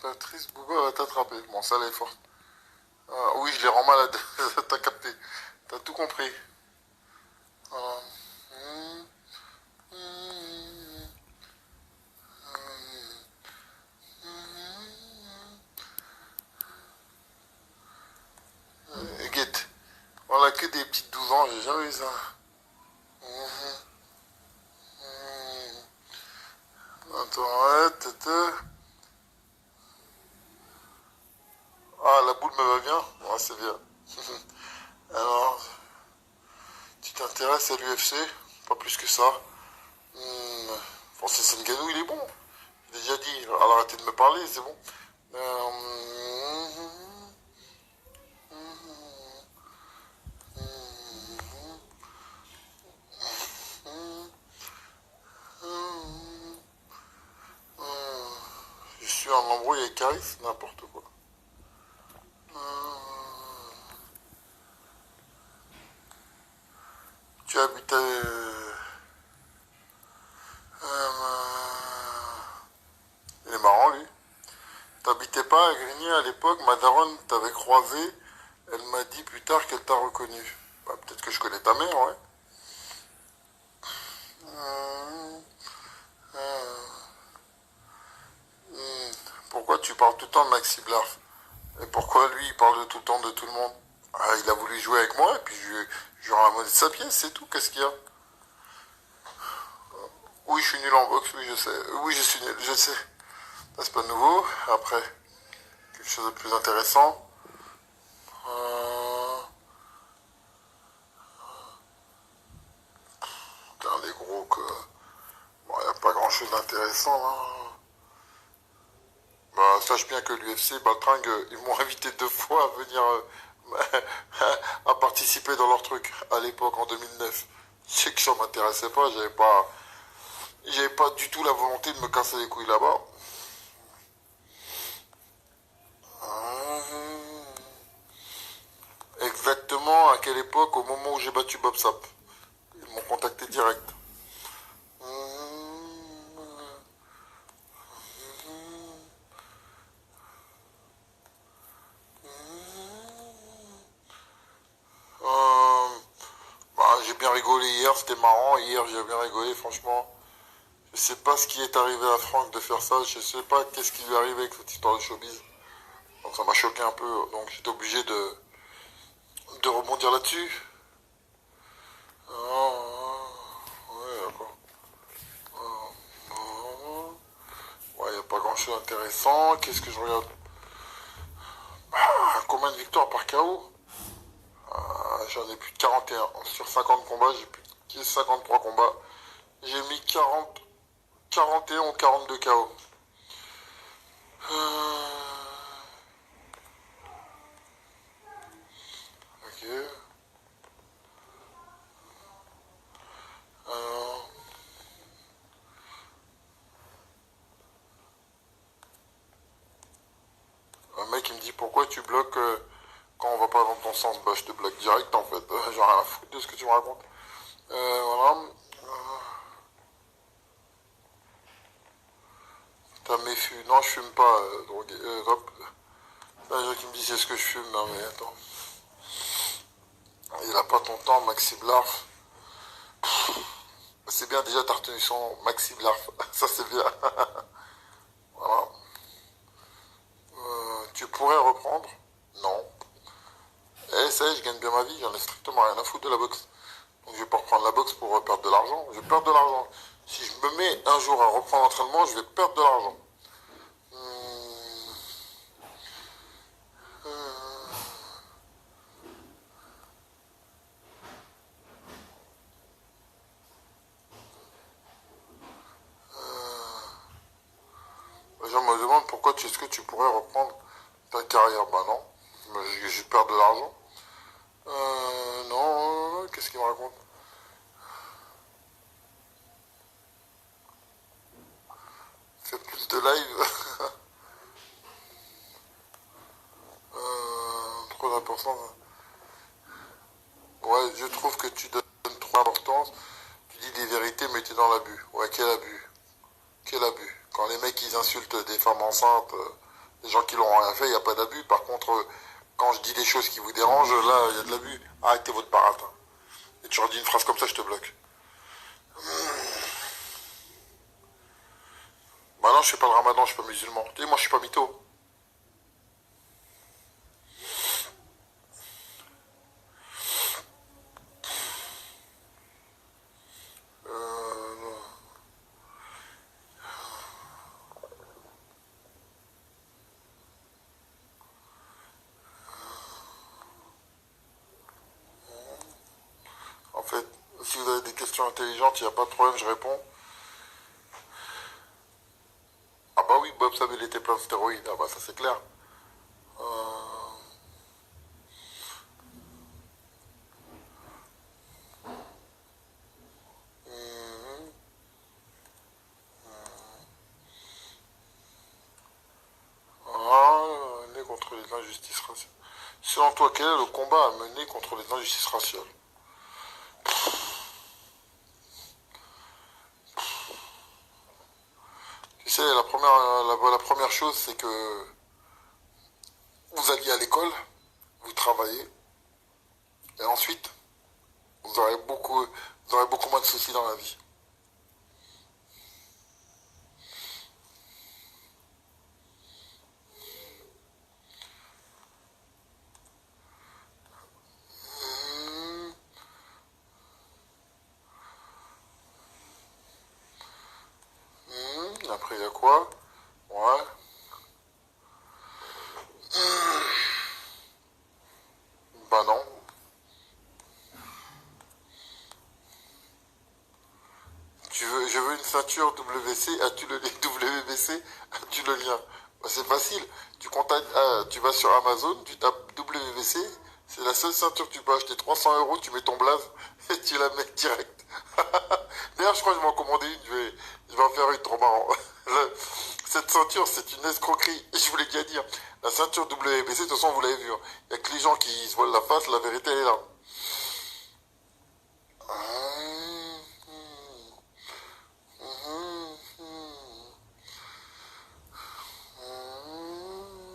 Patrice Bouba va t'attraper. Bon, ça, elle est forte. Ah, oui, je les rends malades. T'as capté. T'as tout compris. Voilà. Hum, hum, Guette. Voilà, que des petites 12 ans, j'ai jamais vu ça. Hum, Attends, ouais, Ah, la boule me va bien. Ouais, c'est bien. Alors, tu t'intéresses à l'UFC? Pas plus que ça. Francis Ngannou, il est bon. J'ai déjà dit. Alors arrêtez de me parler, c'est bon. Je suis en embrouille avec Caris, n'importe quoi. Tu habites il est marrant, lui. T'habitais pas à Grigny à l'époque, ma daronne t'avait croisé, elle m'a dit plus tard qu'elle t'a reconnu. Bah, peut-être que je connais ta mère, ouais. Hum, hum. Pourquoi tu parles tout le temps de Maxi Blarf? Et pourquoi lui, il parle de tout le temps de tout le monde? Ah, il a voulu jouer avec moi, et puis je lui ai ramené sa pièce, c'est tout, qu'est-ce qu'il y a? Oui, je suis nul en boxe, oui, je sais. Oui, je suis nul, je sais. Ça, c'est pas nouveau. Après, quelque chose de plus intéressant. Euh, Putain, les gros que... Bon, y a pas grand-chose d'intéressant, là. Bah, sache bien que l'UFC, Baltringue, ils m'ont invité 2 fois à venir à participer dans leur truc à l'époque, en 2009. C'est que ça m'intéressait pas, j'avais pas du tout la volonté de me casser les couilles là-bas. Exactement à quelle époque, au moment où j'ai battu Bob Sapp. Ils m'ont contacté direct. Euh, j'ai bien rigolé hier, c'était marrant. Hier, j'ai bien rigolé, franchement. Je sais pas ce qui est arrivé à Franck de faire ça. Je sais pas qu'est-ce qui lui est arrivé avec cette histoire de showbiz. Donc ça m'a choqué un peu. Donc j'étais obligé de rebondir là-dessus. Ouais, d'accord. Ouais, y a pas grand-chose d'intéressant. Qu'est-ce que je regarde? Combien de victoires par KO? J'en ai plus de 41. Sur 50 combats, j'ai plus de 53 combats. J'ai mis 41 ou 42 KO. Ok. Alors, un mec il me dit pourquoi tu bloques quand on va pas dans ton sens. Bah je te bloque direct en fait. J'ai rien à foutre de ce que tu me racontes. Voilà. T'as méfu. Non, je fume pas. Drogué. Hop. Là, il y a qui me dit c'est ce que je fume. Non mais attends. Il a pas ton temps, Maxi Blarf. C'est bien déjà, t'as retenu son Maxi Blarf. Ça c'est bien. Voilà. Tu pourrais reprendre? Non. Eh, ça y est, je gagne bien ma vie, j'en ai strictement rien à foutre de la boxe. Donc je vais pas reprendre la boxe pour perdre de l'argent. Je vais perdre de l'argent. Si je me mets un jour à reprendre l'entraînement, je vais perdre de l'argent. Hum, Les gens me demandent pourquoi est-ce que tu pourrais reprendre ta carrière. Bah non, je perds de l'argent. Non, qu'est-ce qu'il me raconte? Fais plus de live. Trop d'importance. Ouais, je trouve que tu donnes trop d'importance. Tu dis des vérités, mais t'es dans l'abus. Ouais, quel abus? Quel abus? Quand les mecs ils insultent des femmes enceintes, Les gens qui l'ont rien fait, il n'y a pas d'abus. Par contre, quand je dis des choses qui vous dérangent, là, il y a de l'abus. Arrêtez votre baratin. Et tu redis une phrase comme ça, je te bloque. Bah non, je fais pas le ramadan, je suis pas musulman. Tu sais, moi, je suis pas mytho. Euh, en fait, si vous avez des questions intelligentes, il n'y a pas de problème, je réponds. Ah bah oui, Bob Samuel était plein de stéroïdes. Ah bah ça c'est clair. Euh, hum, Né contre les injustices raciales. Selon toi, quel est le combat à mener contre les injustices raciales? Tu sais, la première chose, c'est que vous alliez à l'école, vous travaillez, et ensuite, vous aurez beaucoup moins de soucis dans la vie. Hum, Après, il y a quoi? Ouais. Bah non. Je veux une ceinture WC, as-tu le WBC, as-tu le lien? Bah, c'est facile. Tu vas sur Amazon, tu tapes WBC, c'est la seule ceinture que tu peux acheter 300 euros, tu mets ton blaze et tu la mets direct. D'ailleurs, je crois que je vais en commander une, je vais en faire une trop marrant. Cette ceinture, c'est une escroquerie. Je voulais déjà dire, la ceinture WBC, de toute façon, vous l'avez vu, hein. Il n'y a que les gens qui se voilent la face, la vérité, elle est là. Hum, hum, hum, hum.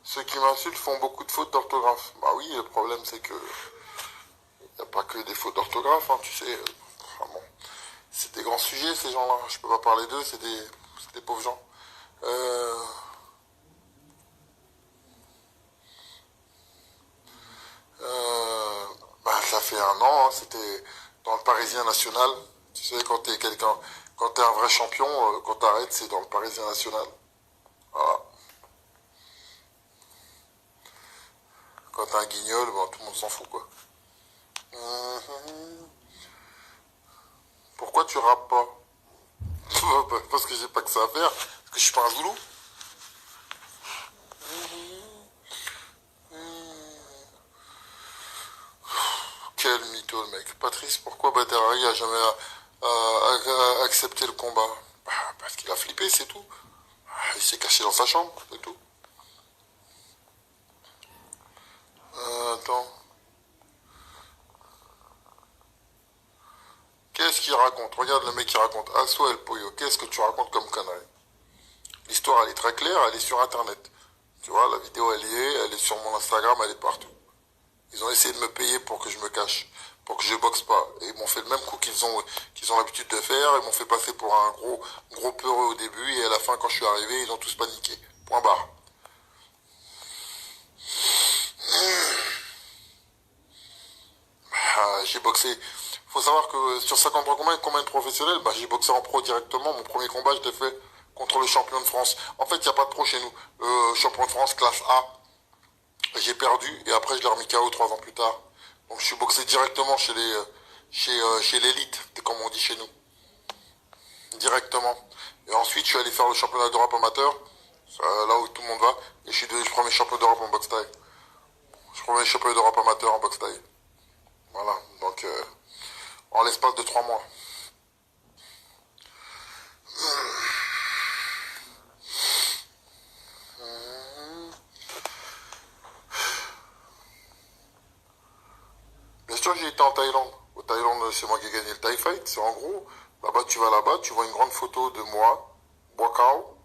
Ceux qui m'insultent font beaucoup de fautes d'orthographe. Bah oui, le problème c'est que il n'y a pas que des fautes d'orthographe, hein, tu sais. Bon, c'est des grands sujets ces gens-là. Je peux pas parler d'eux, c'est des pauvres gens. Euh, euh, Ça fait un an, hein, c'était dans le Parisien National. Tu sais, quand t'es un vrai champion, quand t'arrêtes, c'est dans le Parisien National. Voilà. Quand t'es un guignol, bon, tout le monde s'en fout, quoi. Mhm. Pourquoi tu rappes pas? Parce que j'ai pas que ça à faire. Parce que je suis pas un zoulou. Quel mytho le mec. Patrice, pourquoi Badr Hari a jamais accepté le combat? Bah, parce qu'il a flippé, c'est tout. Il s'est caché dans sa chambre, c'est tout. Attends. Qu'est-ce qu'il raconte? Regarde le mec qui raconte. Asso El Pollo, qu'est-ce que tu racontes comme connerie? L'histoire, elle est très claire, elle est sur Internet. Tu vois, la vidéo, elle est sur mon Instagram, elle est partout. Ils ont essayé de me payer pour que je me cache, pour que je boxe pas. Et ils m'ont fait le même coup qu'ils ont l'habitude de faire. Ils m'ont fait passer pour un gros peureux au début. Et à la fin, quand je suis arrivé, ils ont tous paniqué. Point barre. J'ai boxé. Faut savoir que sur 53 combien de professionnels, bah, j'ai boxé en pro directement. Mon premier combat, je l'ai fait contre le champion de France. En fait, il n'y a pas de pro chez nous. Champion de France, classe A. J'ai perdu et après je l'ai remis KO 3 ans plus tard. Donc je suis boxé directement chez l'élite, comme on dit chez nous. Directement. Et ensuite je suis allé faire le championnat d'Europe amateur, là où tout le monde va, et je suis devenu le premier champion d'Europe en boxe taille. Je suis premier champion d'Europe amateur en boxe taille. Voilà. Donc en l'espace de 3 mois. Bien sûr j'ai été en Thaïlande. Thaïlande, c'est moi qui ai gagné le Thai Fight. C'est en gros, là-bas, tu vas là-bas, tu vois une grande photo de moi, Boakao.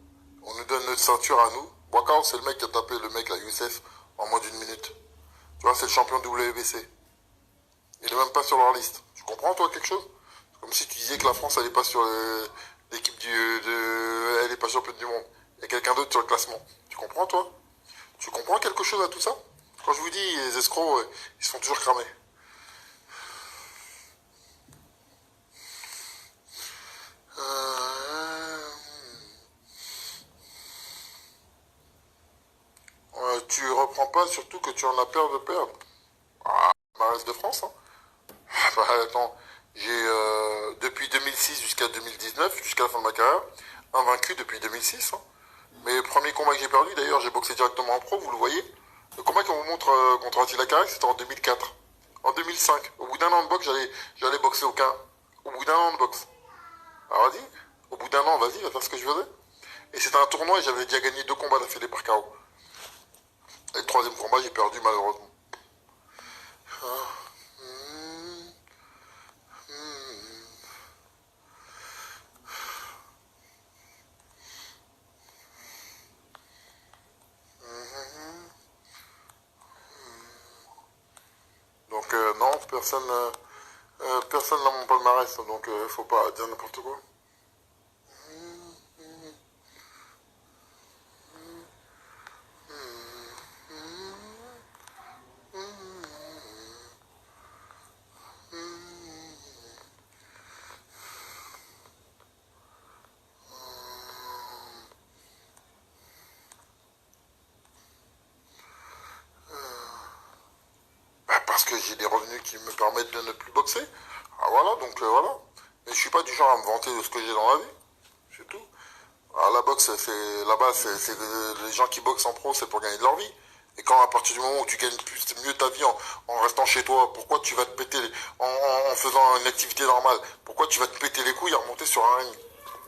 On nous donne notre ceinture à nous. Boakao, c'est le mec qui a tapé le mec, là, Youssef, en moins d'une minute. Tu vois, c'est le champion WBC. Il est même pas sur leur liste. Tu comprends, toi, quelque chose? C'est comme si tu disais que la France, elle est pas sur l'équipe elle est pas championne du monde. Il y a quelqu'un d'autre sur le classement. Tu comprends, toi? Tu comprends quelque chose à tout ça? Quand je vous dis, les escrocs, ils se font toujours cramer. Tu reprends pas, surtout que tu en as peur de perdre. Ah, Marès de France, hein. Bah, attends, j'ai depuis 2006 jusqu'à 2019, jusqu'à la fin de ma carrière, invaincu depuis 2006, hein. Mes premiers combats que j'ai perdus, d'ailleurs, j'ai boxé directement en pro, vous le voyez. Le combat qu'on vous montre contre Attila Carré, c'était en 2004. En 2005, au bout d'un an de boxe, j'allais boxer aucun. Au bout d'un an de boxe. Alors vas-y, au bout d'un an, vas-y, va faire ce que je faisais. Et c'était un tournoi et j'avais déjà gagné 2 combats d'affilée par KO. Et le troisième combat, j'ai perdu malheureusement. Donc non, personne n'a mon palmarès, donc faut pas dire n'importe quoi. Bah, parce que j'ai des revenus qui me permettent de ne plus boxer. Ah voilà, donc voilà. Mais je suis pas du genre à me vanter de ce que j'ai dans la vie. C'est tout. Ah, la boxe, c'est là-bas, les gens qui boxent en pro, c'est pour gagner de leur vie. Et quand à partir du moment où tu gagnes plus, mieux ta vie en restant chez toi, pourquoi tu vas te péter en faisant une activité normale, pourquoi tu vas te péter les couilles à remonter sur un ring?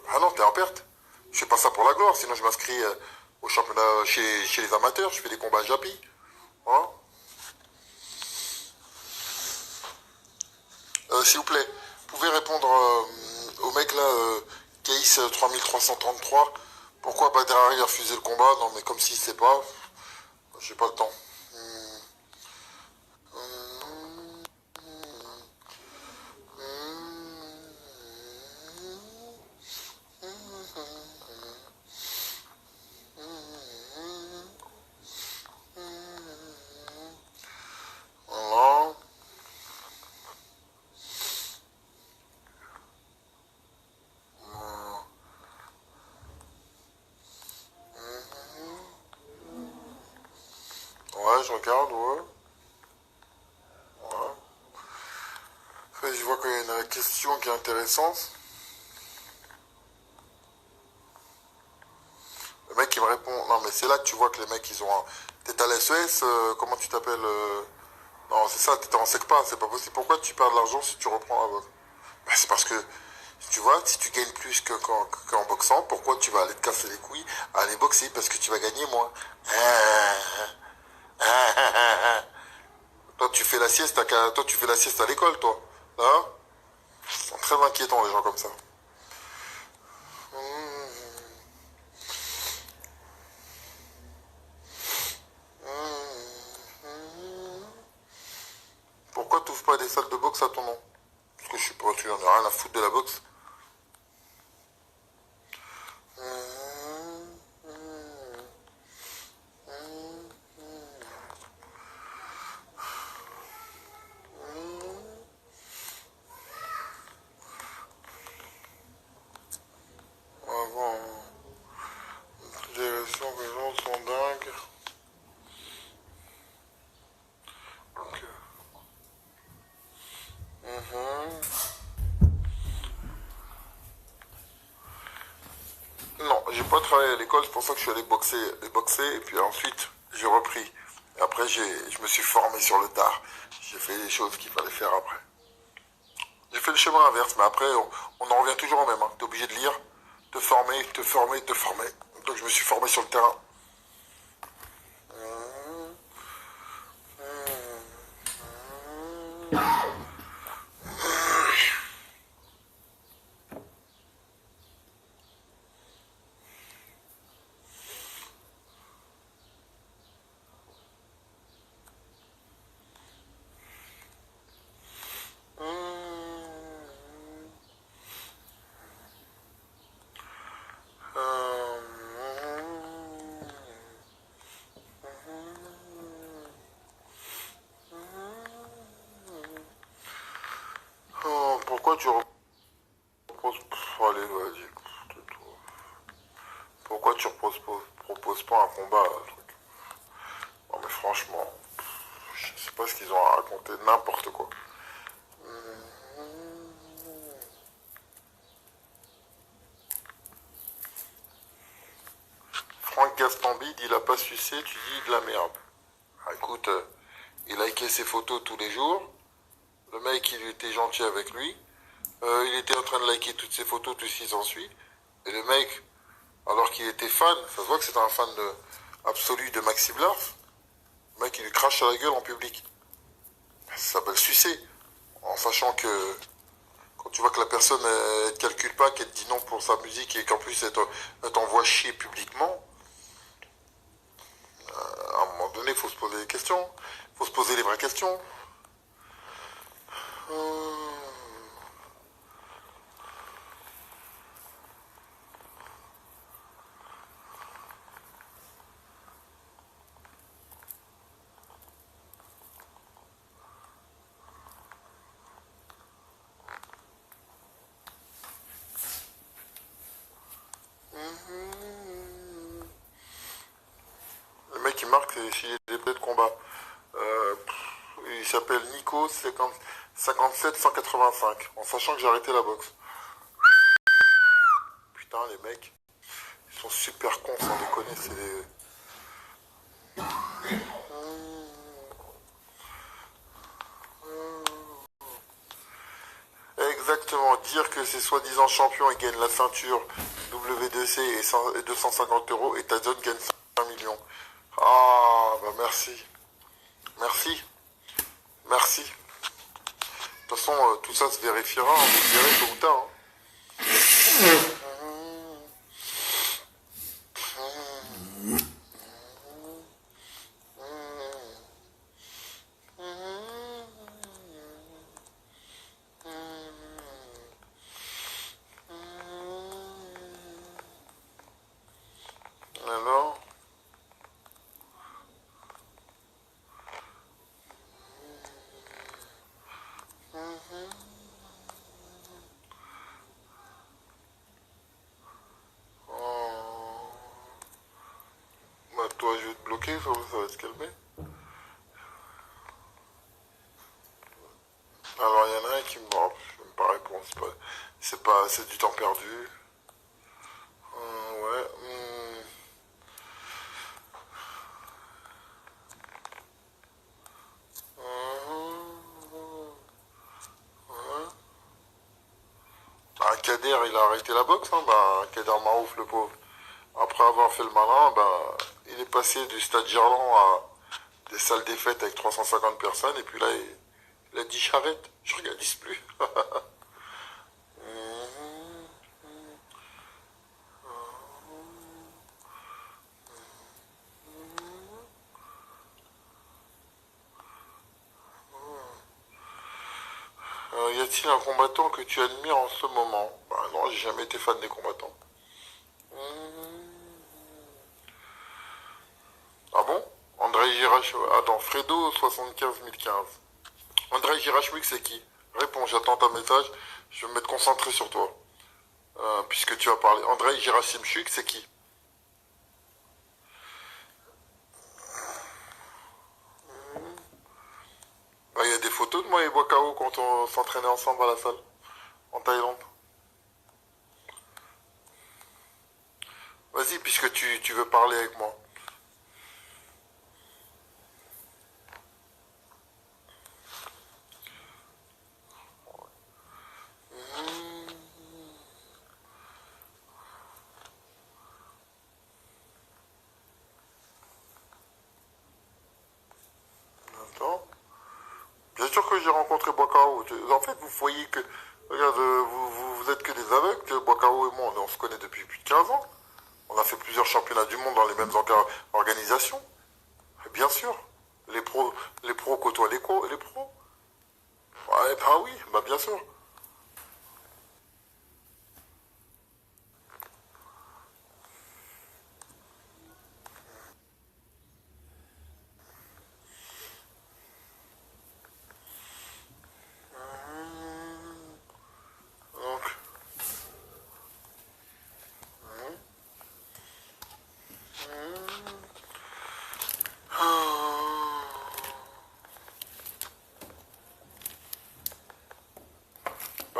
Ah non, t'es en perte. Je fais pas ça pour la gloire, sinon je m'inscris au championnat chez les amateurs, je fais des combats à Japi. Hein. S'il vous plaît, vous pouvez répondre au mec là, Case 3333. Pourquoi Badr Hari a refusé le combat? Non mais comme s'il sait pas, j'ai pas le temps. Voilà. Ouais, je regarde, ouais. Ouais. Après, je vois qu'il y a une question qui est intéressante. Le mec, il me répond. Non, mais c'est là que tu vois que les mecs, ils ont un. T'es à l'SES, comment tu t'appelles Non, c'est ça, t'es en SECPA, c'est pas possible. Pourquoi tu perds de l'argent si tu reprends la boxe? Ben, c'est parce que, tu vois, si tu gagnes plus qu'en boxant, pourquoi tu vas aller te casser les couilles à aller boxer? Parce que tu vas gagner moins. Toi, tu fais la sieste toi, tu fais la sieste à l'école, toi. Hein? C'est très inquiétant, les gens comme ça. Pourquoi tu n'ouvres pas des salles de boxe à ton nom? Parce que je suis pas, tu n'en as rien à foutre de la boxe. Avant, les réactions que les gens sont dingues. Donc, non, j'ai pas travaillé à l'école, c'est pour ça que je suis allé boxer, et puis ensuite, j'ai repris. Et après, je me suis formé sur le tard. J'ai fait les choses qu'il fallait faire après. J'ai fait le chemin inverse, mais après, on en revient toujours au même. Hein. T'es obligé de lire, te former, te former, te former. Donc je me suis formé sur le terrain. pourquoi tu reposes... allez, vas-y. Pourquoi tu proposes pas un combat, truc. Non mais franchement, je sais pas ce qu'ils ont à raconter, n'importe quoi. Franck Gastambide, il a pas sucé, tu dis de la merde. Ah, écoute, il likait ses photos tous les jours. Le mec, il était gentil avec lui. Il était en train de liker toutes ses photos, tout ce qui s'ensuit. Et le mec, alors qu'il était fan, ça se voit que c'est un fan absolu de Maxime Blarf, le mec, il lui crache à la gueule en public. Ça s'appelle sucer. En sachant que quand tu vois que la personne, elle te calcule pas, qu'elle te dit non pour sa musique et qu'en plus elle t'envoie chier publiquement, à un moment donné, il faut se poser des questions. Il faut se poser les vraies questions. Le mec, il marque s'il est des de combat. Euh, il s'appelle Nico 57 185, en sachant que j'ai arrêté la boxe. Putain, les mecs, ils sont super cons, sans déconner, c'est des... Exactement, dire que ces soi-disant champions ils gagnent la ceinture W2C et 250 euros et ta zone gagne 5 millions. Ah, bah merci. Merci. Merci. De toute façon, tout ça se vérifiera, hein, vous verrez tôt ou tard. Alors, oh, bah toi je vais te bloquer, ça va se calmer. Alors il y en a un qui me... Bon, je vais pas répondre, c'est du temps perdu. Ouais. Ouais. Ah, Kader, il a arrêté la boxe, hein, bah, Kader Marouf, le pauvre. Après avoir fait le malin, bah, il est passé du stade Gerland à des salles des fêtes avec 350 personnes, et puis là, il a dit j'arrête, je regarde plus. Y a-t-il un combattant que tu admires en ce moment? Bah non, j'ai jamais été fan des combattants. Ah bon? André Girache... Attends, Fredo 75 015. André Girachmuk, c'est qui? Réponds, j'attends ta message. Je vais me mettre concentré sur toi. Puisque tu as parlé. André Girasimchuk, c'est qui? Bah, il y a des photos de moi et Boakao quand on s'entraînait ensemble à la salle, en Thaïlande. Vas-y, puisque tu veux parler avec moi. Attends. Bien sûr que j'ai rencontré Boakao. En fait, vous voyez que... Regarde, vous êtes que des aveugles, que Boakao et moi, on se connaît depuis plus de 15 ans. On a fait plusieurs championnats du monde dans les mêmes organisations. Et bien sûr. Les pros côtoient les pros. Ouais, bah oui, bah bien sûr.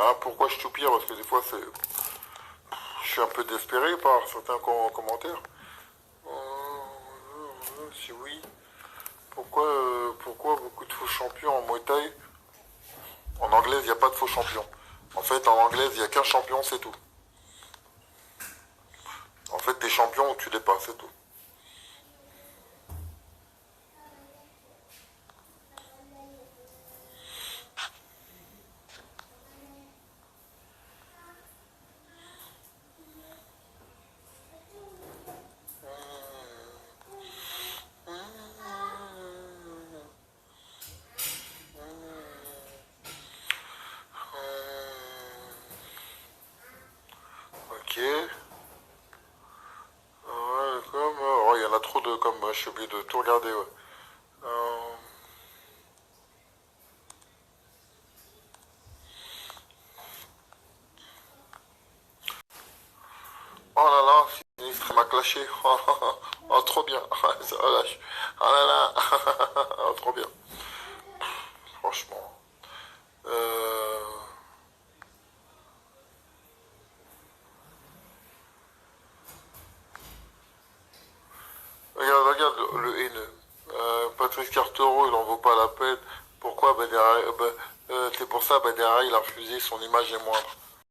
Hein, pourquoi je soupire? Parce que des fois, je suis un peu désespéré par certains commentaires. Si oui, pourquoi beaucoup de faux champions en Muay Thai? En anglaise, il n'y a pas de faux champions. En fait, en anglaise, il n'y a qu'un champion, c'est tout. En fait, t'es champion ou tu l'es pas, c'est tout. Ok. Ouais, oh, il y en a trop de comme, je suis obligé de tout regarder, ouais. Euh, oh là là, Sinistre il m'a clashé. Oh, trop bien. Ça relâche. Oh là là. Oh, trop bien. Franchement. Euh, regarde le haineux. Patrice Cartereau, il en vaut pas la peine. Pourquoi? C'est pour ça, derrière, il a refusé, son image est moindre.